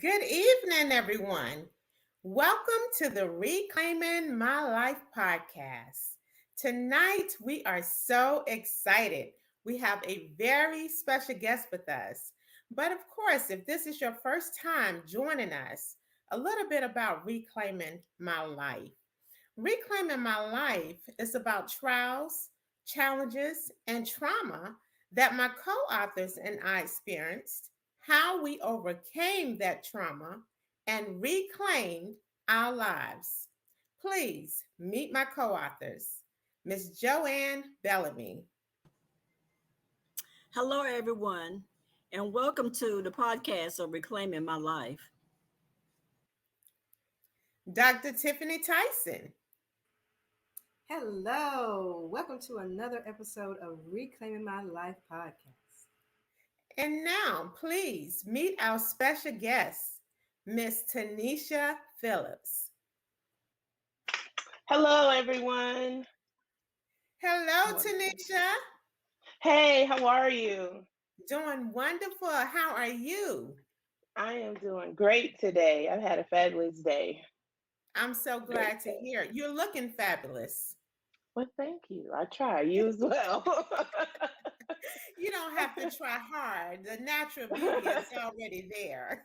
Good evening, everyone. Welcome to the Reclaiming My Life podcast. Tonight, we are so excited. We have a very special guest with us. But of course, if this is your first time joining us, a little bit about Reclaiming My Life. Reclaiming My Life is about trials, challenges, and trauma that my co authors and I experienced, how we overcame that trauma, and reclaimed our lives. Please meet my co authors, Miss Joanne Bellamy. Hello, everyone, and welcome to the podcast of Reclaiming My Life. Dr. Tiffany Tyson. Hello, welcome to another episode of Reclaiming My Life podcast. And now, please meet our special guest, Miss Tanisha Phillips. Hello, everyone. Hello, Tanisha. Hey, how are you? Doing wonderful. How are you? I am doing great today. I've had a fabulous day. I'm so glad to hear. You're looking fabulous. Well, thank you. I try. You as well. You don't have to try hard. The natural beauty is already there.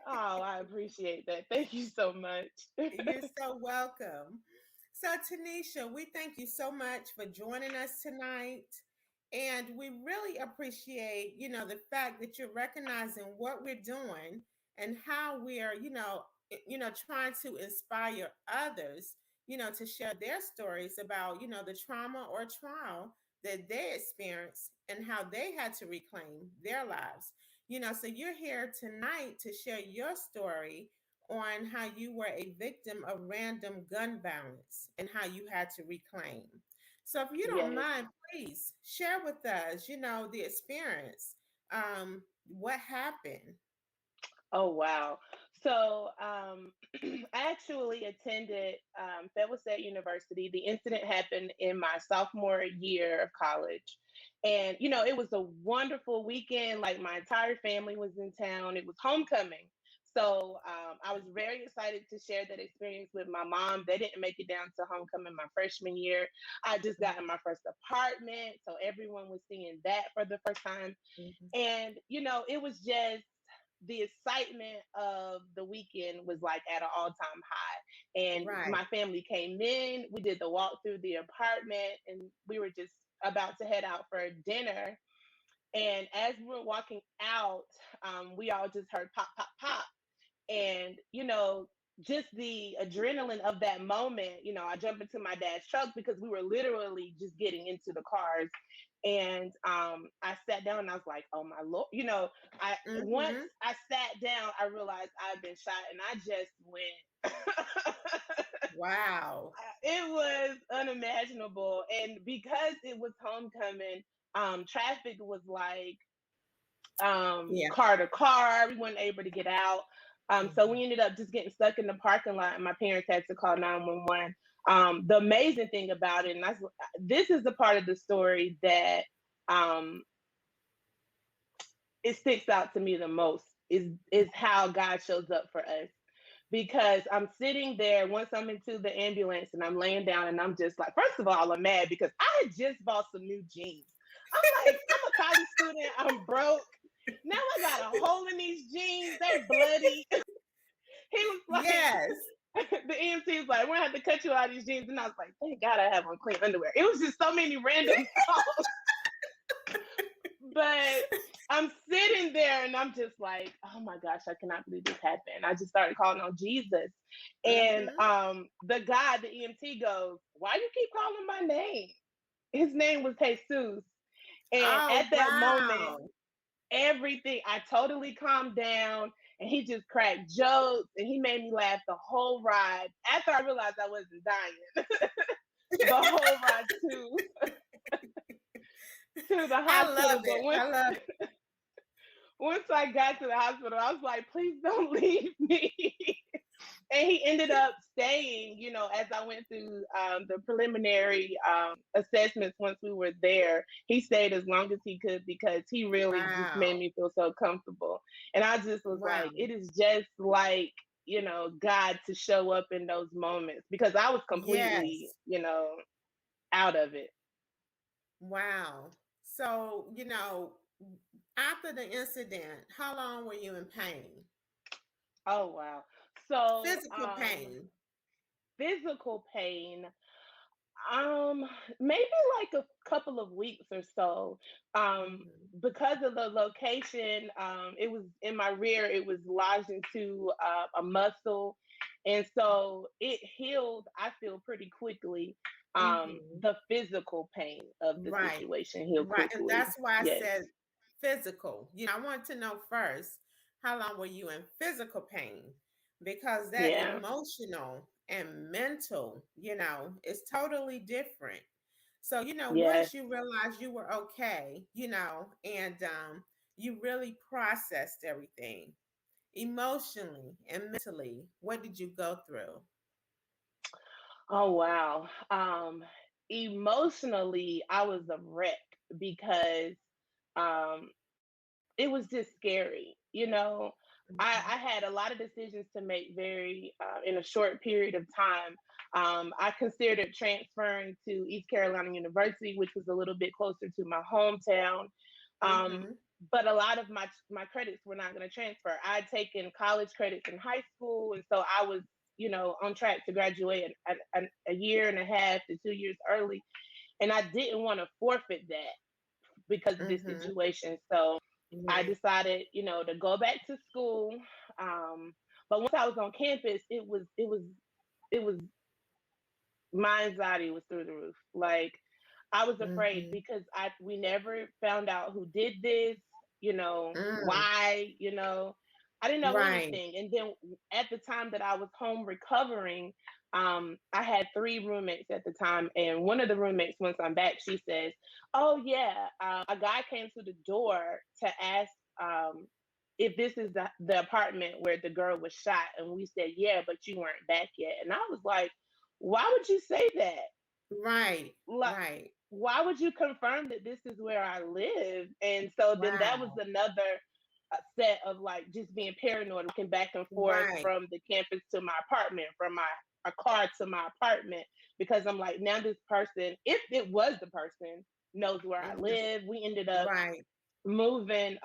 Oh, I appreciate that. Thank you so much. You're so welcome. So, Tanisha, we thank you so much for joining us tonight. And we really appreciate, the fact that you're recognizing what we're doing and how we are, trying to inspire others, to share their stories about, the trauma or trial that they experienced and how they had to reclaim their lives. So you're here tonight to share your story on how you were a victim of random gun violence and how you had to reclaim. So if you don't mind, please share with us, the experience. What happened? Oh, wow. So I actually attended Federal State University. The incident happened in my sophomore year of college. And, it was a wonderful weekend. Like my entire family was in town. It was homecoming. So I was very excited to share that experience with my mom. They didn't make it down to homecoming my freshman year. I just got in my first apartment. So everyone was seeing that for the first time. Mm-hmm. And, it was just, the excitement of the weekend was like at an all-time high. And my family came in, we did the walk through the apartment, and we were just about to head out for dinner. And as we were walking out, we all just heard pop, pop, pop. And, just the adrenaline of that moment, I jumped into my dad's truck because we were literally just getting into the cars. And I sat down and I was like, oh my Lord, once I sat down, I realized I'd been shot and I just went. Wow. It was unimaginable. And because it was homecoming, traffic was like car to car. We weren't able to get out. So we ended up just getting stuck in the parking lot, and my parents had to call 911. The amazing thing about it, and this is the part of the story that it sticks out to me the most, is how God shows up for us. Because I'm sitting there once I'm into the ambulance and I'm laying down and I'm just like, first of all, I'm mad because I had just bought some new jeans. I'm like, I'm a college student, I'm broke. Now I got a hole in these jeans. They're bloody. He was like, yes. the EMT was like, we're gonna have to cut you out of these jeans. And I was like, thank God I have on clean underwear. It was just so many random thoughts. But I'm sitting there and I'm just like, oh my gosh, I cannot believe this happened. I just started calling on Jesus. And the guy, the EMT goes, why you keep calling my name? His name was Jesus. And at that moment, everything, I totally calmed down, and he just cracked jokes and he made me laugh the whole ride. After I realized I wasn't dying, the whole ride to the hospital. Once I got to the hospital, I was like, please don't leave me. And he ended up staying, you know, as I went through the preliminary assessments. Once we were there, he stayed as long as he could because he really just made me feel so comfortable. And I just was like, it is just like, you know, God to show up in those moments, because I was completely, you know, out of it. Wow. So, you know, after the incident, how long were you in pain? Oh, wow. So physical pain. Physical pain. Maybe like a couple of weeks or so. Because of the location, it was in my rear, it was lodged into a muscle. And so it healed, I feel, pretty quickly. The physical pain of the situation healed quickly. And that's why I said physical. You know, I want to know first, how long were you in physical pain? Because that emotional and mental, you know, is totally different. So, you know, once you realized you were okay, you know, and you really processed everything emotionally and mentally, what did you go through? Oh, wow. Emotionally, I was a wreck because it was just scary. You know, I had a lot of decisions to make very in a short period of time. I considered transferring to East Carolina University, which was a little bit closer to my hometown. But a lot of my credits were not going to transfer. I'd taken college credits in high school, and so I was, you know, on track to graduate a year and a half to 2 years early, and I didn't want to forfeit that because of this situation. So I decided, you know, to go back to school. But once I was on campus, it was my anxiety was through the roof. Like, I was afraid because we never found out who did this, you know, why, you know, I didn't know anything. And then at the time that I was home recovering, I had 3 roommates at the time. And one of the roommates, once I'm back, she says, oh yeah, a guy came to the door to ask if this is the apartment where the girl was shot. And we said, yeah, but you weren't back yet. And I was like, why would you say that? Right. Why would you confirm that this is where I live? And so then that was another set of like just being paranoid, walking back and forth from the campus to my apartment, from my car to my apartment, because I'm like, now this person, if it was the person, knows where I live. We ended up moving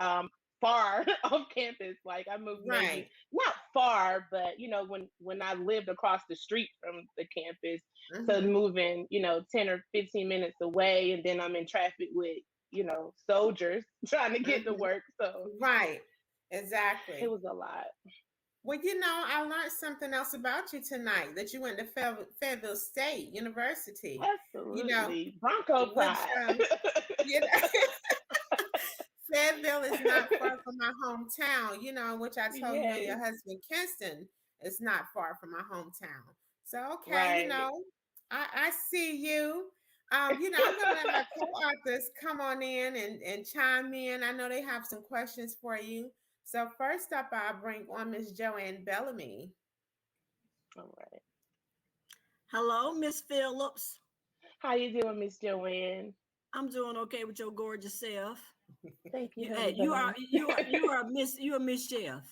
far off campus. Like, I moved maybe not far, but you know, when I lived across the street from the campus, to moving, you know, 10 or 15 minutes away, and then I'm in traffic with, you know, soldiers trying to get to work. So exactly, it was a lot. Well, you know, I learned something else about you tonight, that you went to Fayetteville State University. Absolutely. You know, Bronco pride. You know, Fayetteville is not far from my hometown, you know, which I told you and your husband Kinston is not far from my hometown. So, okay, you know, I see you. You know, I'm gonna let my co-authors come on in and chime in. I know they have some questions for you. So first up, I'll bring on Miss Joanne Bellamy. All right. Hello, Miss Phillips. How you doing, Miss Joanne? I'm doing okay with your gorgeous self. Thank you. You are Miss Chef.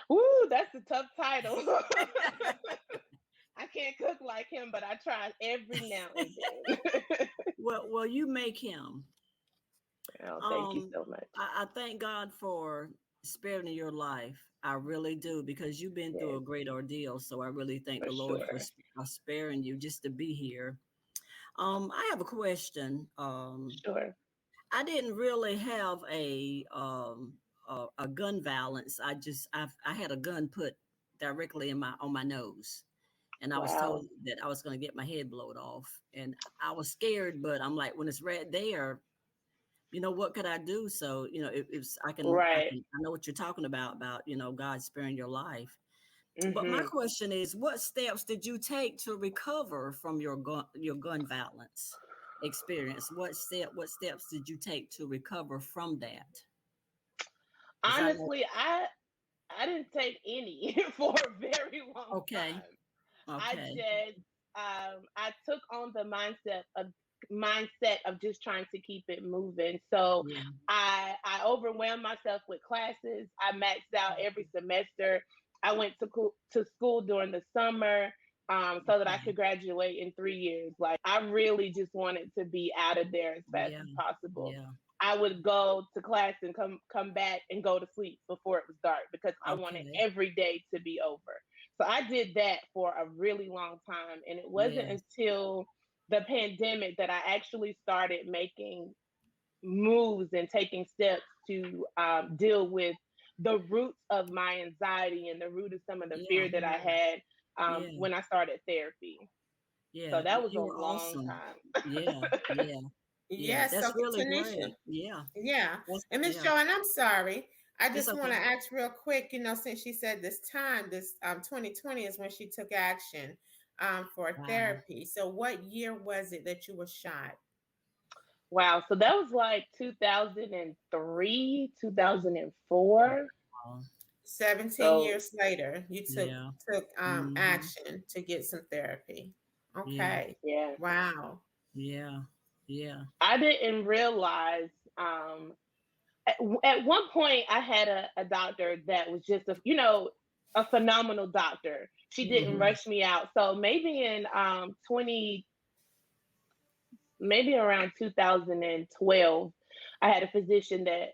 Woo, that's a tough title. I can't cook like him, but I try every now and then. well, you make him. Oh, thank you so much. I thank God for sparing your life. I really do, because you've been through Yes, a great ordeal. So I really thank for the Lord for sure. sparing you just to be here. I have a question. Sure. I didn't really have a gun violence. I had a gun put directly in my on my nose, and I was told Wow. that I was going to get my head blowed off, and I was scared. But I'm like, when it's right there, what could I do? So it's Right. I know what you're talking about God sparing your life. But my Mhm. question is, what steps did you take to recover from your gun violence experience? What steps did you take to recover from that? Because I know. Honestly, I didn't take any for a very long Okay, time. I okay, just I took on the mindset of just trying to keep it moving. So yeah, I overwhelmed myself with classes. I maxed out every semester. I went to school during the summer, so that I okay, could graduate in 3 years. Like I really just wanted to be out of there as fast yeah, as possible. yeah, I would go to class and come back and go to sleep before it was dark because I wanted okay, every day to be over. So I did that for a really long time. And it wasn't yes, until the pandemic that I actually started making moves and taking steps to deal with the roots of my anxiety and the root of some of the yeah, fear that I had yeah, when I started therapy. So yeah. that was a You were long awesome. time. Yeah, yeah, yeah. Yes, so That's really Tanisha, great. Yeah, yeah. And Miss yeah. Joanne, I'm sorry. I It's just want okay. to ask real quick, since she said this 2020 is when she took action for Wow. therapy. So what year was it that you were shot? Wow. So that was like 2003, 2004. Wow. 17 So years later, you Yeah. took Hmm. action to get some therapy. Yeah. Okay. yeah, Wow. Yeah. Yeah. I didn't realize. At, at one point, I had a doctor that was just a phenomenal doctor. She didn't Hmm. rush me out. So maybe in 20 maybe around 2012, I had a physician that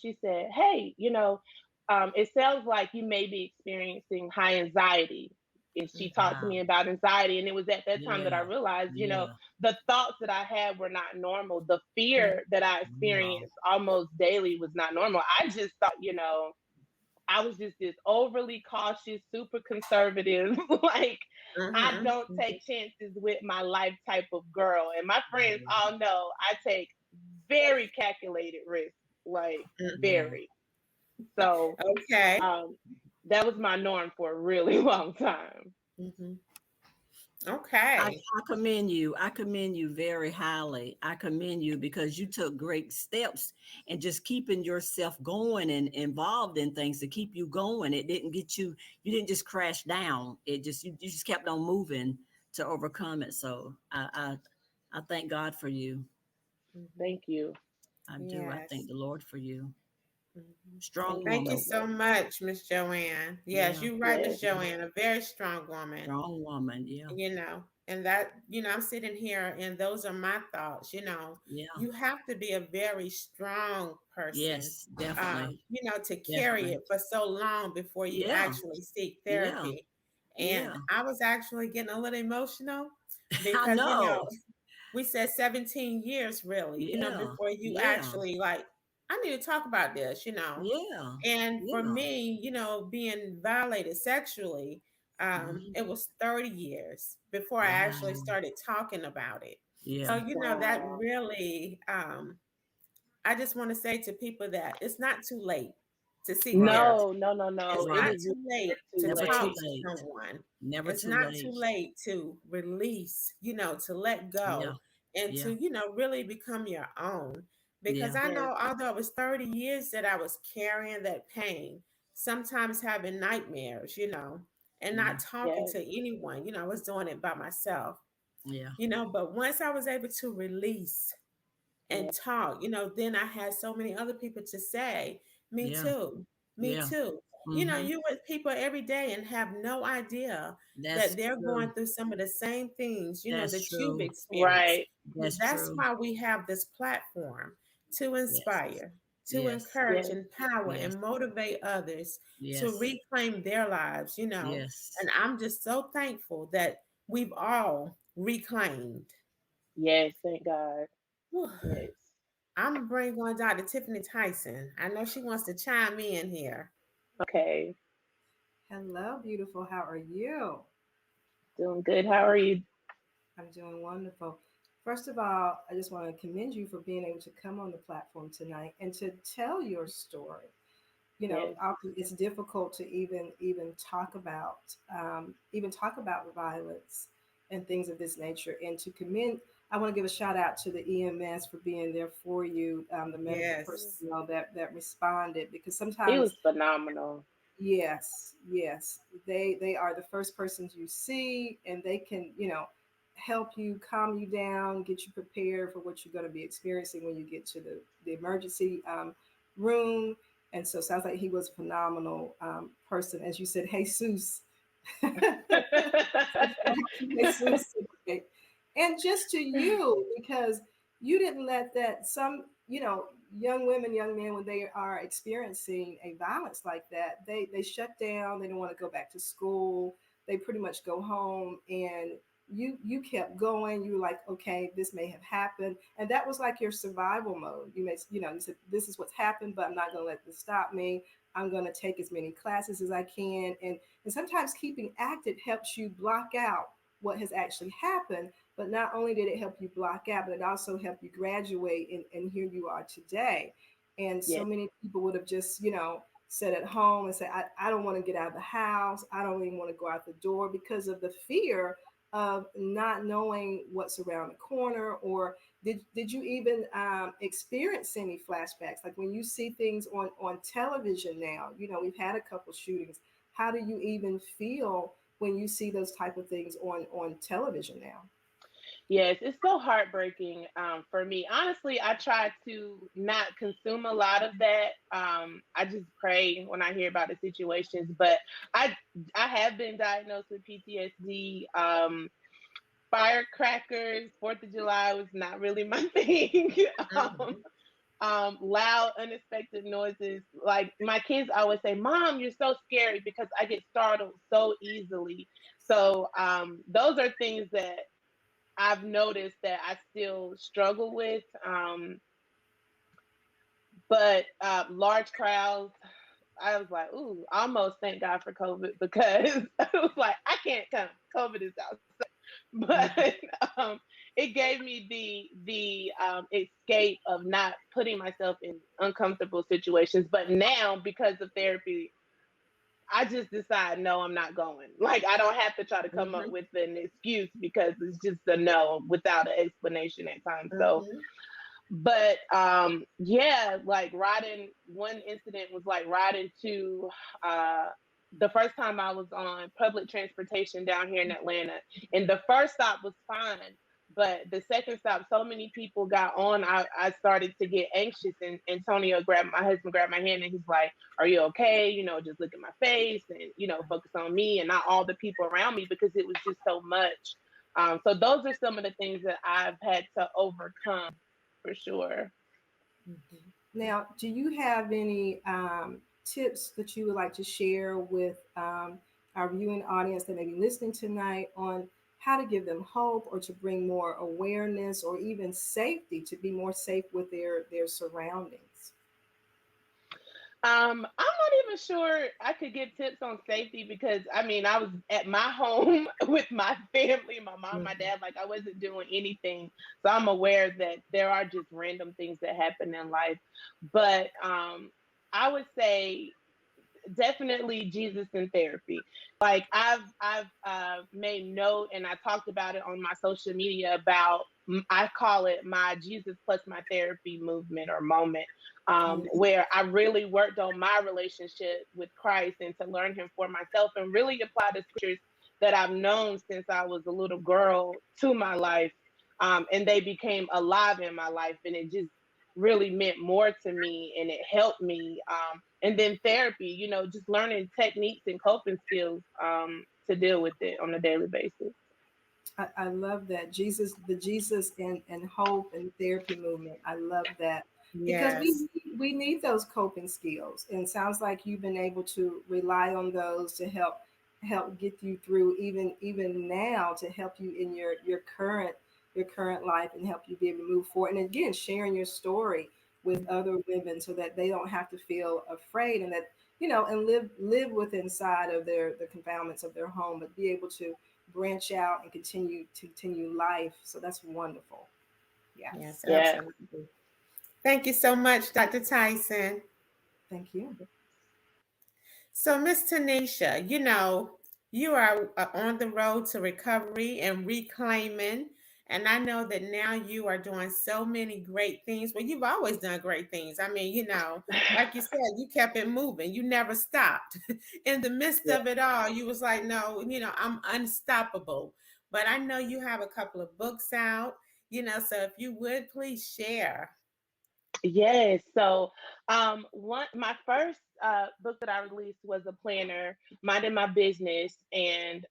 she said, "Hey, it sounds like you may be experiencing high anxiety." And she talked to Wow. me about anxiety, and it was at that time that I Yeah. realized, Yeah. the thoughts that I had were not normal. The fear that I Wow. experienced almost daily was not normal. I just thought, I was just this overly cautious, super conservative, like I Mm-hmm. don't take chances with my life type of girl. And my friends all know I take very calculated risks, like Yeah. very. So Okay. um, that was my norm for a really long time. Mm-hmm. I, Okay. I commend you. I commend you very highly. I commend you because you took great steps and just keeping yourself going and involved in things to keep you going. It didn't get you, you didn't just crash down. You just kept on moving to overcome it. So I thank God for you. Mm-hmm. Thank you. I do. I thank Yes. the Lord for you. Mhm. Strong Thank you Thank you so woman. so much. much, Miss Joanne. Yes, Yeah. you're right, Yes. Miss Joanne, a very strong woman, Strong woman. Yeah. and that, I'm sitting here and those are my thoughts, Yeah. you have to be a very strong person, Yes, definitely. to carry Definitely. it for so long before you Yeah. actually seek Yeah. therapy. And Yeah. I was actually getting a little emotional I because, know. we said 17 years really, Yeah. before you Yeah. actually like, I need to talk about this. Yeah. And for Yeah. me, being violated sexually, Mhm. it was 30 years before I actually Wow. started talking about it. So, Yeah. that Wow. really, I just want to say to people that it's not too late to seek Right. therapy. No, no, no, no. It's It not Right. is too late never too to Never too talk late. to late. someone. Never It's too not too late. late to release, to let Yeah. go and Yeah. to, really become your own. Because Yeah. I Yes. know, although it was 30 years that I was carrying that pain, sometimes having nightmares, and Yeah. not talking Yes. to anyone, I was doing it by myself, Yeah. but once I was able to release and Yes. talk, then I had so many other people to say, me Yeah. too, me Yeah. too. Mhm. You with people every day and have no idea that That's they're true. going through some of the same things, That's that you've true. experienced. Right. That's That's true. why we have this platform to Yes. inspire. to Yes. encourage, Yes. empower, Yes. and motivate others to Yes. reclaim their lives, you know. Yes. And I'm just so thankful that we've all reclaimed. Yes. Thank God. Whew. Yes. I'm gonna bring on Dr. Tiffany Tyson. I know she wants to chime in here. Okay. Hello, beautiful. How are you? Doing good. How are you? I'm doing wonderful. First of all, I just want to commend you for being able to come on the platform tonight and to tell your story. You know, Yes. often it's difficult to even talk about violence and things of this nature. And to commend, I want to give a shout out to the EMS for being there for you, the medical Yes. personnel that responded, because He was sometimes, phenomenal. yes, yes, they are the first persons you see, and they can, help you, calm you down, get you prepared for what you're going to be experiencing when you get to the emergency room. And so sounds like he was a phenomenal person. As you said, Jesus. Jesus. And just to you, because you didn't let that, some, young women, young men, when they are experiencing a violence like that, they shut down. They don't want to go back to school. They pretty much go home, and you kept going. You were like, okay, this may have happened, and that was like your survival mode. You said, this is what's happened, but I'm not going to let this stop me. I'm going to take as many classes as I can, and sometimes keeping active helps you block out what has actually happened. But not only did it help you block out, but it also helped you graduate, and here you are today. And so Yes. many people would have just, sit at home and say, I don't want to get out of the house. I don't even want to go out the door because of the fear of not knowing what's around the corner. Or did you even experience any flashbacks? Like when you see things on television now, we've had a couple shootings. How do you even feel when you see those type of things on television now? Yes, it's so heartbreaking for me. Honestly, I try to not consume a lot of that. I just pray when I hear about the situations. But I I have been diagnosed with PTSD. Firecrackers, Fourth of July was not really my thing. um, Mhm. Loud, unexpected noises. Like my kids always say, "Mom, you're so scary," because I get startled so easily. So those are things that I've noticed that I still struggle with. But large crowds, I was like, ooh, almost thank God for COVID because I was like, I can't come. COVID is out. Mhm. But um, it gave me the escape of not putting myself in uncomfortable situations. But now, because of therapy, I just decide, no, I'm not going. Like, I don't have to try to come up Mhm. with an excuse because it's just a no without an explanation at times. So, Mhm. but yeah, like riding, one incident was like riding to uh, the first time I was on public transportation down here in Atlanta, and the first stop was fine. But the second stop, so many people got on, I started to get anxious. And Antonio grabbed my husband, grabbed my hand, and he's like, "Are you okay? You know, just look at my face and, you know, focus on me and not all the people around me," because it was just so much. So those are some of the things that I've had to overcome for sure. Mhm. Now, do you have any tips that you would like to share with our viewing audience that may be listening tonight on how to give them hope or to bring more awareness or even safety, to be more safe with their surroundings? I'm not even sure I could give tips on safety because I mean I was at my home with my family, my mom, my Mhm. dad, like I wasn't doing anything. So I'm aware that there are just random things that happen in life. But I would say definitely Jesus in therapy. Like I've made note and I talked about it on my social media about, I call it my Jesus plus my therapy movement or moment, Yes. where I really worked on my relationship with Christ and to learn Him for myself and really apply the scriptures that I've known since I was a little girl to my life, and they became alive in my life, and it just really meant more to me and it helped me. And then therapy, you know, just learning techniques and coping skills to deal with it on a daily basis. I love that. Jesus, the Jesus and hope and therapy movement. I love that. because Yes. we need those coping skills, and it sounds like you've been able to rely on those to help get you through even now, to help you in your current life, and help you be able to move forward, and again sharing your story with other women so that they don't have to feel afraid, and that and live with inside of the confinements of their home, but be able to branch out and continue life. So that's wonderful. Yes, Yes. Yeah. absolutely. Thank you so much, Dr. Tyson. Thank you. So, Miss Tanisha, you are on the road to recovery and reclaiming. And I know that now you are doing so many great things. Well, you've always done great things. I mean, like you said, you kept it moving. You never stopped. In the midst Yeah. of it all, you was like, no, I'm unstoppable. But I know you have a couple of books out, so if you would please share. Yes. So, one my first book that I released was a planner, minding my business, and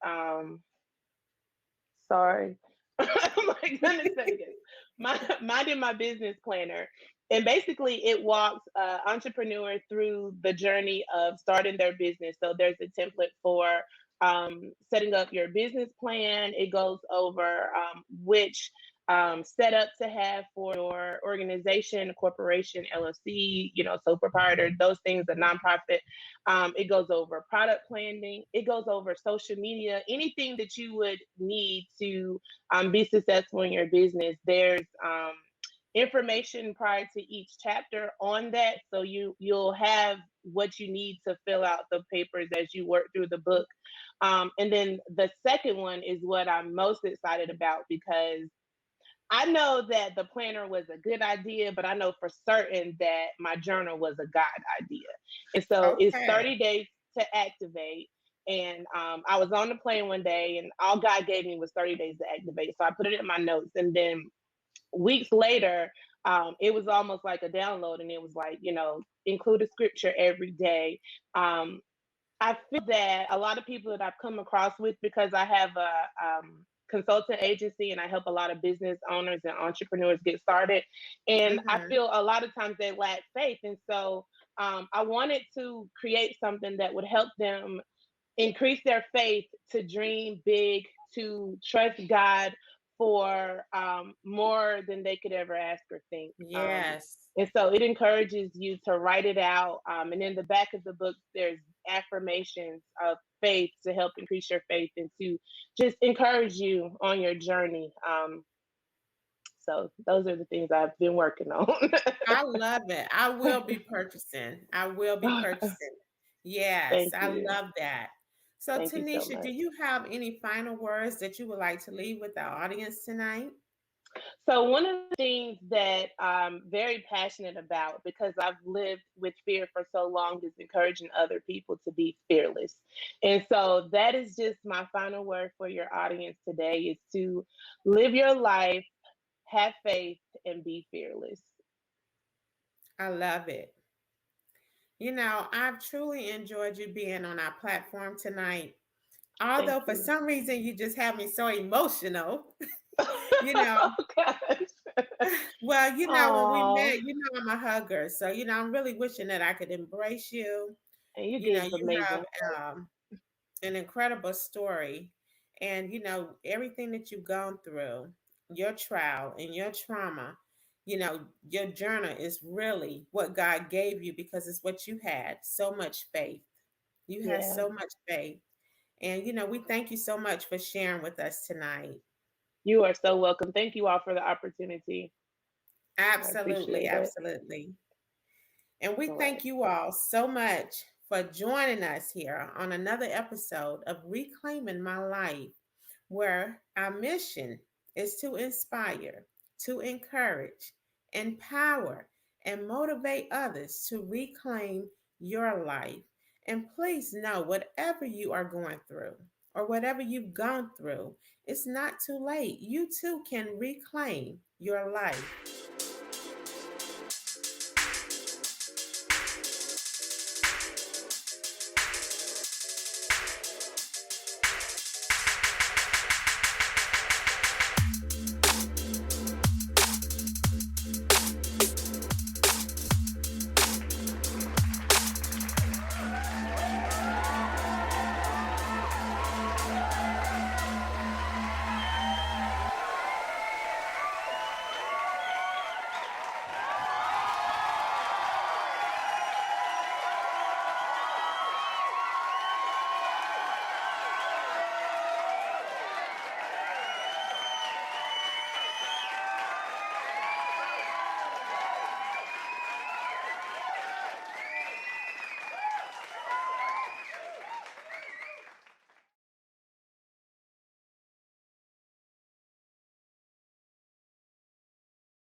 sorry, my goodness, say it again. Minding my business planner, and basically it walks entrepreneur through the journey of starting their business. So there's a template for setting up your business plan. It goes over which setup to have for your organization, corporation, LLC, sole proprietor, those things, a nonprofit. It goes over product planning. It goes over social media, anything that you would need to be successful in your business. There's information prior to each chapter on that, so you'll have what you need to fill out the papers as you work through the book. And then the second one is what I'm most excited about, because I know that the planner was a good idea, but I know for certain that my journal was a God idea. And so it's Okay. 30 days to activate. And I was on the plane one day, and all God gave me was 30 days to activate. So I put it in my notes. And then weeks later, it was almost like a download. And it was like, include a scripture every day. Um, I feel that a lot of people that I've come across with, because I have a consultant agency and I help a lot of business owners and entrepreneurs get started. And I Mm-hmm. feel a lot of times they lack faith. And so I wanted to create something that would help them increase their faith, to dream big, to trust God for more than they could ever ask or think. Yes. And so it encourages you to write it out. And in the back of the book, there's affirmations of faith to help increase your faith and to just encourage you on your journey. So those are the things I've been working on. I love it. I will be purchasing. I will be purchasing. Yes, Thank I you. love that. So, Thank you so Tanisha, do much. you have any final words that you would like to leave with our audience tonight? So, one of the things that I'm very passionate about, because I've lived with fear for so long, is encouraging other people to be fearless. And so that is just my final word for your audience today, is to live your life, have faith, and be fearless. I love it. I've truly enjoyed you being on our platform tonight. Thank Although for you. some reason you just have me so emotional, you know. Oh, gosh. Well, when we Oh, met, I'm a hugger. So, I'm really wishing that I could embrace you. and you You did have amazing. an incredible story. And, everything that you've gone through, your trial and your trauma, your journey is really what God gave you, because it's what you had so much faith. You had Yeah, so much faith. And, we thank you so much for sharing with us tonight. you are so welcome. Thank you all for the opportunity. I Absolutely. appreciate it. Absolutely. And we All right. thank you all so much for joining us here on another episode of Reclaiming My Life, where our mission is to inspire, to encourage, empower, and motivate others to reclaim your life. And please know, whatever you are going through or whatever you've gone through, it's not too late. You too can reclaim your life.